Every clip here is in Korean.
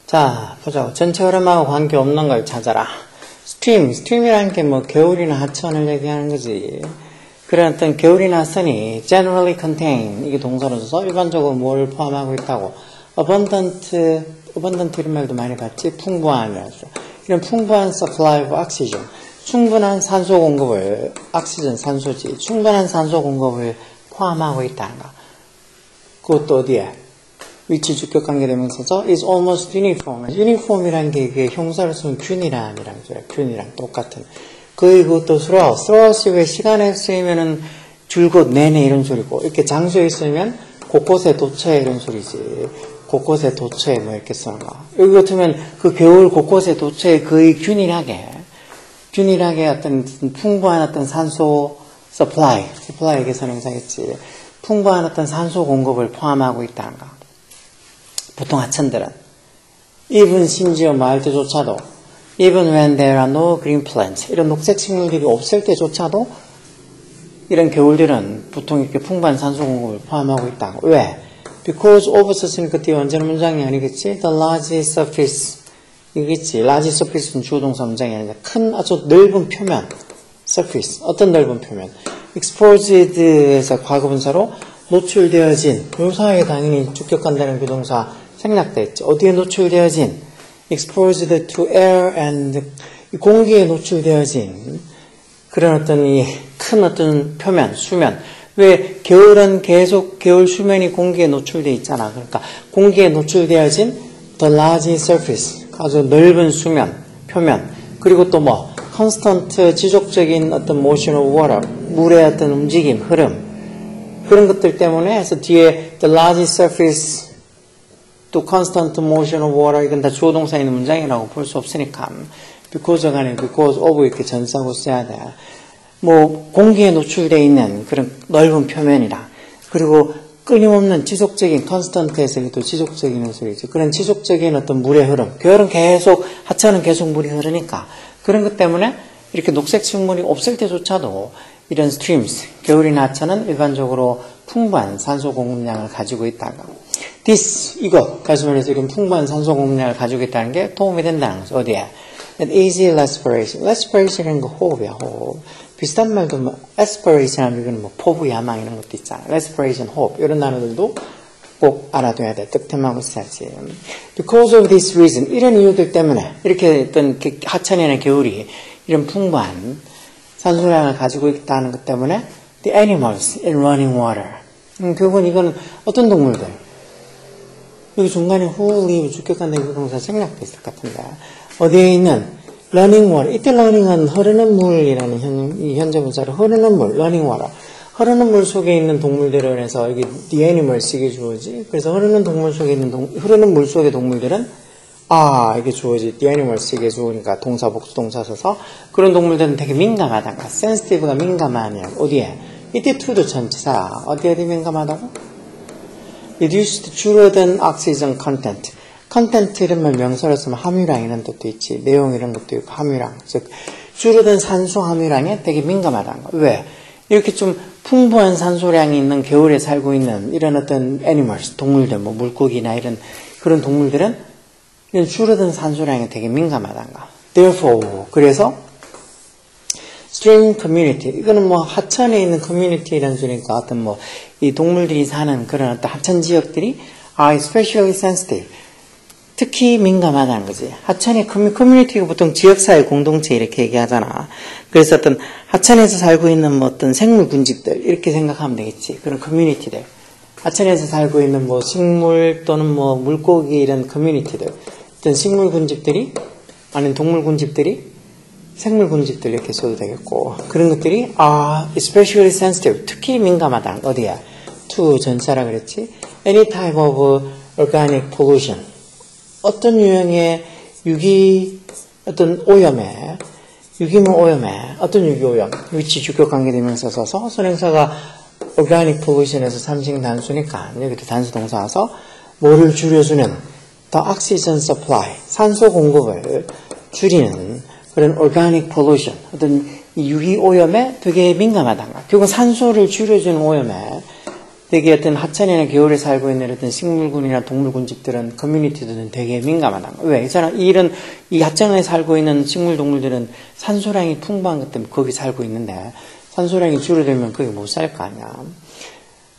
자, 보자고. 전체 흐름하고 관계없는 걸 찾아라. 스트림이라는 게 뭐 겨울이나 하천을 얘기하는 거지. 그런 어떤 겨울이나 하천이 generally contain, 이게 동사로서 일반적으로 뭘 포함하고 있다고. abundant 이런 말도 많이 봤지. 풍부한이라서. 이런 풍부한 supply of oxygen. 충분한 산소 공급을, oxygen 산소지. 충분한 산소 공급을 포함하고 있다는 거. 그것도 어디에? 위치 주격 관계되면서 is almost uniform. uniform이라는 게 이게 형사를 쓰면 균이랑이란 소리야. 균이랑 똑같은. 그것도 throughout 왜 시간에 쓰이면은 줄곧 내내 이런 소리고, 이렇게 장소에 쓰면 곳곳에 도처에 이런 소리지. 곳곳에 도처에 뭐 이렇게 쓰는 거. 여기 같으면 그 겨울 곳곳에 도처에 거의 균일하게 어떤 풍부한 어떤 산소 supply 이게 선행사겠지. 풍부한 어떤 산소 공급을 포함하고 있다는 거. 보통 하천들은 even 심지어 마을 때조차도 even when there are no green plants 이런 녹색 식물들이 없을 때조차도 이런 겨울들은 보통 이렇게 풍부한 산소 공급을 포함하고 있다. 왜? Because of 썼으니까 뒤에 언제나 문장이 아니겠지? The large surface 이겠지. large surface는 주어동사 문장이 아니라 큰 아주 넓은 표면 surface 어떤 넓은 표면 exposed에서 과거분사로 노출되어진 요 사이에 당연히 주격한다는 비동사 생략돼 있죠. 어디에 노출되어진 exposed to air and 공기에 노출되어진 그런 어떤 이 큰 어떤 표면, 수면. 왜 겨울은 계속 겨울 수면이 공기에 노출돼 있잖아. 그러니까 공기에 노출되어진 the large surface 아주 넓은 수면, 표면. 그리고 또 뭐 constant 지속적인 어떤 motion of water 물의 어떤 움직임, 흐름. 그런 것들 때문에 해서 뒤에 the large surface 또 constant motion of water 이건 다 주어동사 있는 문장이라고 볼 수 없으니까 because가 아니고 because of 이렇게 전사하고 써야 돼. 뭐 공기에 노출되어 있는 그런 넓은 표면이라 그리고 끊임없는 지속적인 constant에서 또 지속적인 소리지. 그런 지속적인 어떤 물의 흐름. 겨울은 계속 하천은 계속 물이 흐르니까 그런 것 때문에 이렇게 녹색 식물이 없을 때조차도 이런 streams 겨울이나 하천은 일반적으로 풍부한 산소 공급량을 가지고 있다가 this 이것 다시 말해서 이런 풍부한 산소 공급량을 가지고 있다는 게 도움이 된다는 거죠. 어디에? And easy respiration. respiration이라는 거 호흡이야. 호흡. 비슷한 말도 뭐 aspiration 하면 이건 뭐 포부 야망 이런 것도 있잖아. respiration 호흡 이런 단어들도 꼭 알아둬야 돼. 득템하고 있어야지. Because of this reason 이런 이유들 때문에 이렇게 어떤 하천이나 겨울이 이런 풍부한 산소량을 가지고 있다는 것 때문에 the animals in running water. 결국은 이거는 어떤 동물들? 여기 중간에 who live 주격한다는 그 동사 생략돼 있을 것 같은데 어디에 있는 running water. 이때 running은 흐르는 물이라는 이 현재분사로 흐르는 물, running water. 흐르는 물 속에 있는 동물들을 해서 여기 the animals 이게 주어지. 그래서 흐르는 동물 속에 있는 흐르는 물 속의 동물들은 이게 주어지. the animals 이게 주어니까 동사 복수 동사 써서 그런 동물들은 되게 민감하다가 sensitive가 민감하냐. 어디에? 이때 to도 전치사. 어디에 민감하다고? reduced 줄어든 oxygen content. 컨텐트 이런 말 명사로 쓰면 함유량 이런 뜻도 있지. 내용 이런 것도 있고 함유량. 즉 줄어든 산소 함유량에 되게 민감하다는 거. 왜? 이렇게 좀 풍부한 산소량이 있는 겨울에 살고 있는 이런 어떤 animals, 동물들, 뭐 물고기나 이런 그런 동물들은 이런 줄어든 산소량에 되게 민감하다는 거. Therefore, 그래서 stream community. 이거는 뭐 하천에 있는 커뮤니티라는 소리니까 어떤 뭐 이 동물들이 사는 그런 어떤 하천 지역들이 are especially sensitive. 특히 민감하다는 거지. 하천의 커뮤니티가 보통 지역사회 공동체 이렇게 얘기하잖아. 그래서 어떤 하천에서 살고 있는 뭐 어떤 생물 군집들 이렇게 생각하면 되겠지. 그런 커뮤니티들. 하천에서 살고 있는 뭐 식물 또는 뭐 물고기 이런 커뮤니티들. 어떤 식물 군집들이 아니면 동물 군집들이 생물 군집들 이렇게 써도 되겠고 그런 것들이 are especially sensitive. 특히 민감하다. 어디야? to 전사라 그랬지. Any type of organic pollution. 어떤 유형의 어떤 오염에, 유기물 오염에, 어떤 유기 오염, 위치 주격 관계되면서 써서 선행사가 organic pollution에서 삼식 단수니까 여기도 단수 동사 와서 뭐를 줄여주는 the oxygen supply, 산소 공급을 줄이는 그런 organic pollution, 어떤 유기 오염에 되게 민감하단가. 결국 산소를 줄여주는 오염에 되게 어떤 하천이나 겨울에 살고 있는 어떤 식물군이나 동물군집들은 커뮤니티들은 되게 민감하단 거. 왜? 이 하천에 살고 있는 식물 동물들은 산소량이 풍부한 것 때문에 거기 살고 있는데 산소량이 줄어들면 거기 못 살 거 아니야.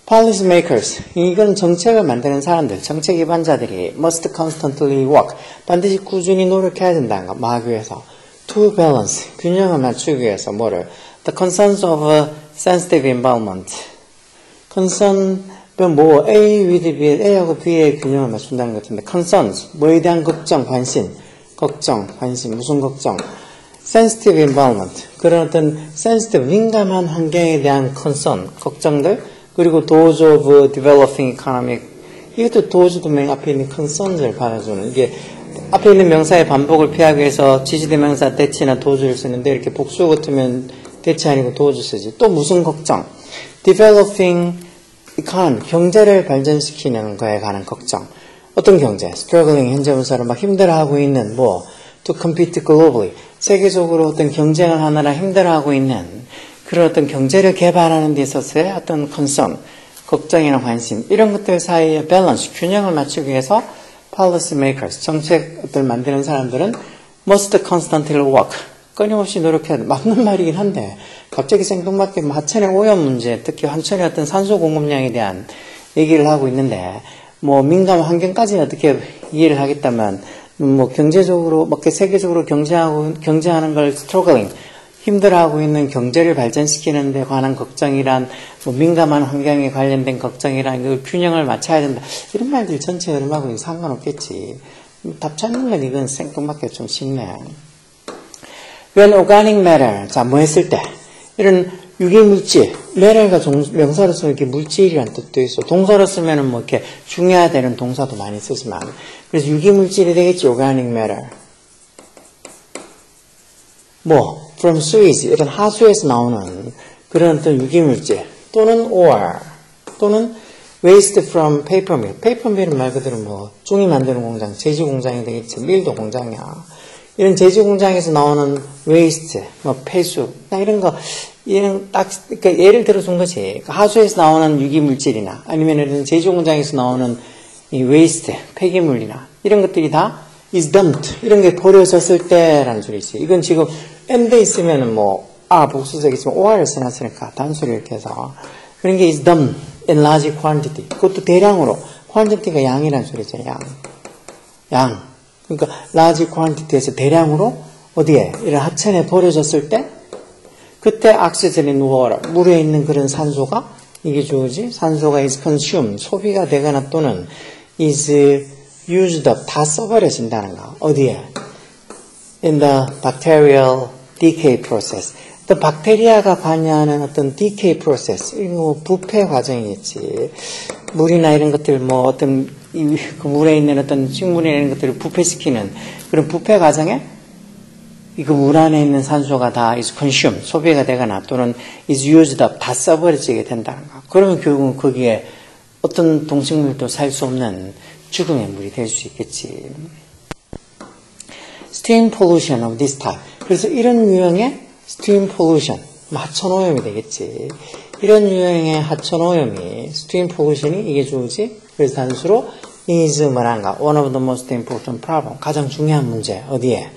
Policy makers, 이건 정책을 만드는 사람들, 정책 기반자들이 must constantly work, 반드시 꾸준히 노력해야 된다는 거. 마귀에서 to balance, 균형을 맞추기 위해서 뭐를? The concerns of a sensitive environment. concern, 뭐, A with B, A하고 B의 균형을 맞춘다는 것 같은데, concerns, 뭐에 대한 걱정, 관심, 무슨 걱정? sensitive environment, 그런 어떤 sensitive, 민감한 환경에 대한 concern, 걱정들, 그리고 those of developing economic, 이것도 those도 맨 앞에 있는 concerns를 받아주는, 이게 앞에 있는 명사의 반복을 피하기 위해서 지시대명사 that이나 those를 쓰는데, 이렇게 복수 같으면 that이 아니고 those 쓰지. 또 무슨 걱정? developing economy, 경제를 발전시키는 거에 관한 걱정. 어떤 경제? struggling, 현재 분사로 막 힘들어하고 있는 뭐 to compete globally, 세계적으로 어떤 경쟁을 하느라 힘들어하고 있는 그런 어떤 경제를 개발하는 데 있어서의 어떤 concern, 걱정이나 관심, 이런 것들 사이의 밸런스, 균형을 맞추기 위해서 policy makers, 정책을 만드는 사람들은 must constantly work, 끊임없이 노력해야 돼. 맞는 말이긴 한데 갑자기 생뚱맞게 하천의 오염 문제, 특히 하천의 어떤 산소 공급량에 대한 얘기를 하고 있는데 뭐 민감 환경까지는 어떻게 이해를 하겠다면 뭐 경제적으로 막 세계적으로 경쟁하는 걸 struggling, 힘들어하고 있는 경제를 발전시키는 데 관한 걱정이란 뭐 민감한 환경에 관련된 걱정이란 그 균형을 맞춰야 된다. 이런 말들 전체 흐름하고는 상관없겠지. 답 찾는 건 이건 생뚱맞게 좀 쉽네. When organic matter, 자, 뭐 했을 때? 이런 유기물질, matter가 명사로 쓰면 이렇게 물질이란 뜻도 있어. 동사로 쓰면은 뭐 이렇게 중요하다는 동사도 많이 쓰지만. 그래서 유기물질이 되겠지, organic matter. 뭐, from sewage, 이런 하수에서 나오는 그런 어떤 유기물질. 또는 또는 waste from paper mill. paper mill은 말 그대로 뭐, 종이 만드는 공장, 제지 공장이 되겠지. 밀도 공장이야. 이런 제지 공장에서 나오는 waste, 뭐 폐수, 이런 거, 그러니까 예를 들어 준 거지. 그러니까 하수에서 나오는 유기물질이나 아니면 이런 제지 공장에서 나오는 이 waste, 폐기물이나 이런 것들이 다 is dumped, 이런 게 버려졌을 때라는 소리지. 이건 지금 end에 있으면은 뭐 복수적이지만 or를 써놨으니까 단수를 이렇게 해서 그런 게 is dumped in large quantity. 그것도 대량으로, quantity가 양이라는 소리죠. 양. 그러니까 large quantity에서 대량으로 어디에? 이런 하천에 버려졌을 때 그때 oxygen in water, 물에 있는 그런 산소가 이게 주어지? 산소가 is consumed, 소비가 되거나 또는 is used up, 다 써버려진다는 거. 어디에? In the bacterial decay process. 또 박테리아가 관여하는 어떤 decay process, 이거 뭐 부패 과정이겠지. 물이나 이런 것들 뭐 어떤 그 물에 있는 어떤 식물이나 이런 것들을 부패시키는 그런 부패 과정에 그 물 안에 있는 산소가 다 is consumed, 소비가 되거나 또는 is used up, 다 써버려지게 된다는 거. 그러면 결국은 거기에 어떤 동식물도 살 수 없는 죽음의 물이 될 수 있겠지. Stream pollution of this type. 그래서 이런 유형의 stream pollution, 하천오염이 되겠지. 이런 유형의 하천오염이, stream pollution이 이게 주어지. 그래서 단수로 is 뭐란가, one of the most important problem, 가장 중요한 문제. 어디에?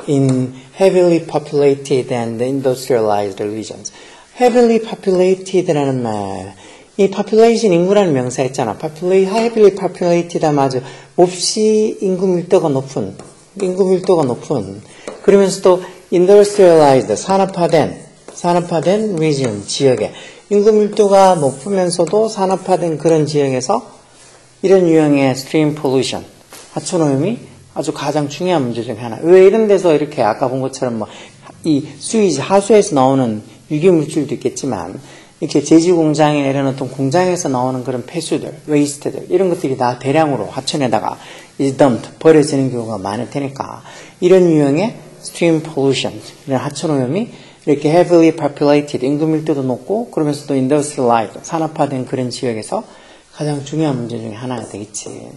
In heavily populated and industrialized regions. heavily populated라는 말, 이 population, 인구라는 명사 있잖아. heavily populated 하면 아주 몹시 인구 밀도가 높은, 그러면서도 industrialized, 산업화된 region, 지역에 인구 밀도가 높으면서도 산업화된 그런 지역에서 이런 유형의 stream pollution, 하천오염이 아주 가장 중요한 문제 중에 하나. 왜 이런 데서 이렇게 아까 본 것처럼 뭐 이 수위지, 하수에서 나오는 유기물질도 있겠지만 이렇게 제지 공장이나 이런 어떤 공장에서 나오는 그런 폐수들, 웨이스트들, 이런 것들이 다 대량으로 하천에다가 is dumped, 버려지는 경우가 많을 테니까 이런 유형의 stream pollution, 이런 하천오염이 이렇게 heavily populated, 인구 밀도도 높고 그러면서도 industrialized, 산업화된 그런 지역에서 가장 중요한 문제 중에 하나가 되겠지.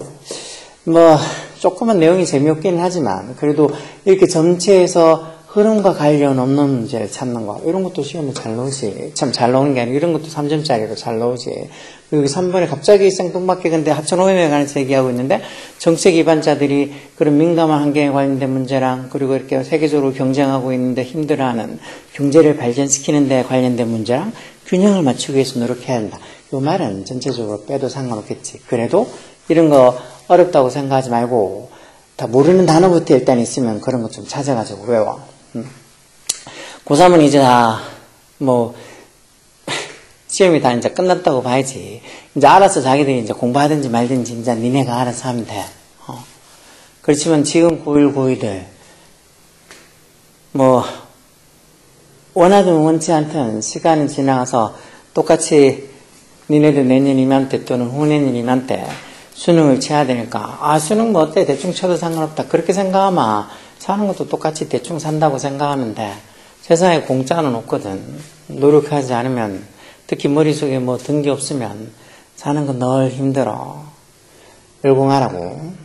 뭐 조금만 내용이 재미없기는 하지만 그래도 이렇게 전체에서 흐름과 관련 없는 문제를 찾는 거. 이런 것도 시험에 잘 나오지. 참 잘 나오는 게 아니고 이런 것도 3점짜리로 잘 나오지. 여기 3번에 갑자기 생뚱맞게 근데 하천오염에 관해서 얘기하고 있는데 정책 위반자들이 그런 민감한 환경에 관련된 문제랑 그리고 이렇게 세계적으로 경쟁하고 있는데 힘들어하는 경제를 발전시키는 데 관련된 문제랑 균형을 맞추기 위해서 노력해야 한다. 이 말은 전체적으로 빼도 상관없겠지. 그래도 이런 거 어렵다고 생각하지 말고 다 모르는 단어부터 일단 있으면 그런 것 좀 찾아가지고 외워. 고3은 이제 다 시험이 다 이제 끝났다고 봐야지. 이제 알아서 자기들이 이제 공부하든지 말든지 이제 니네가 알아서 하면 돼. 그렇지만 지금 고1, 고2들 원하든 원치 않든 시간이 지나가서 똑같이 니네들 내년 이맘때 또는 후내년 이맘때 수능을 쳐야 되니까 수능 어때? 대충 쳐도 상관없다. 그렇게 생각하면 사는 것도 똑같이 대충 산다고 생각하면 돼. 세상에 공짜는 없거든. 노력하지 않으면 특히 머릿속에 든 게 없으면 사는 건 늘 힘들어. 열공하라고.